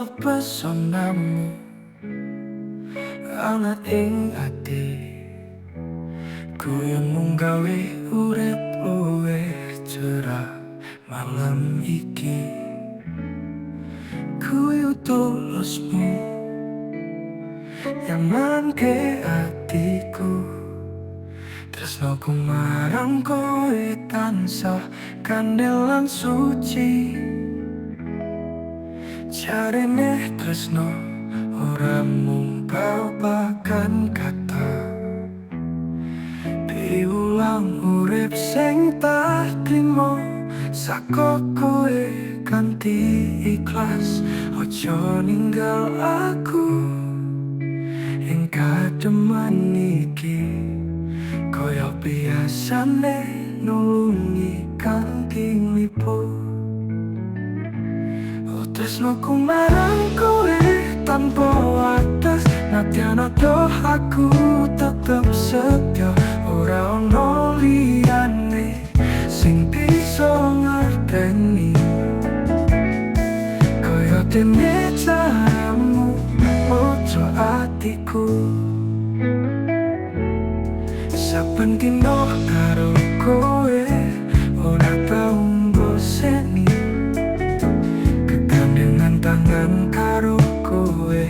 pesonamu ana ing ati, ku yang mung gawe urip luwih cerah malam iki. Ku tulusmu yang mangke atiku, tresnoku marang kowe tansah kandelan suci. Jarene tresno ora mung babagan kata, diulang urip sing tak trimo saka kowe kanthi ikhlas. Ojo ninggal aku ing kademan iki, kaya biasane nulungi kanthi lipo. Tresnoku marang kowe tanpa wates, nadyan aku tetep setya. Ora ono liyane sing bisa ngerteni kaya dene caramu ojo atiku. Saben dino karo kowe ora tau mboseni, kegandengan tangan karo kowe,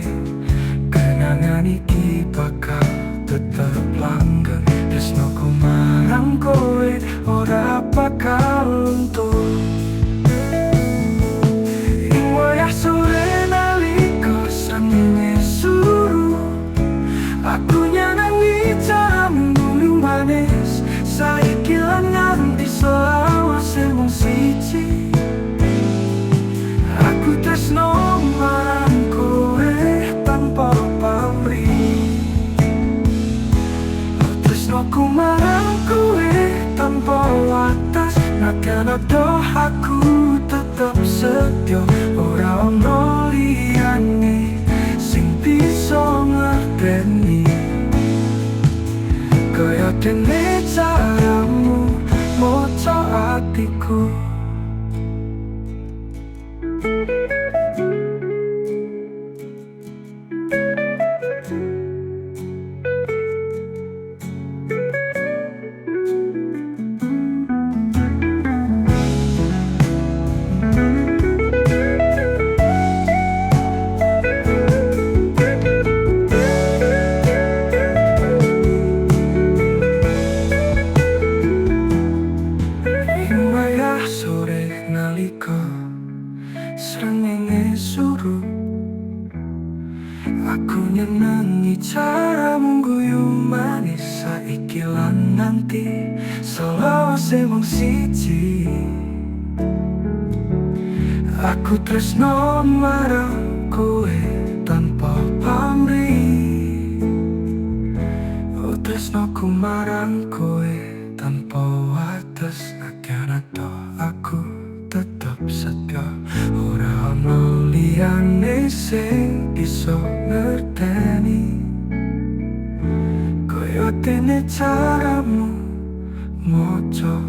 kenangan iki bakal tetep langgeng. Tresnoku marang kowe ora bakal luntur. Ing wayah sore nalika srengenge suru, aku nyanangi caramu ngulu manis. Saiki lan nganti selawase mung siji, aku tresno marang kowe tanpa pamrih. Tresnoku marang kowe tanpa wates, nadyan aku tetep setya. Ora ono liyane sing bisa ngerteni kaya dene caramu moco atiku. Srengenge suru, aku nyenengi caramu guyu manis. Saiki lan nanti selawase mung siji, aku tresno marang kowe tanpa pamrih. Oh tresnoku marang kowe tanpa wates, nadyan aku tetep setya. Ora ono liyane sing bisa ngerteni kaya dene caramu moco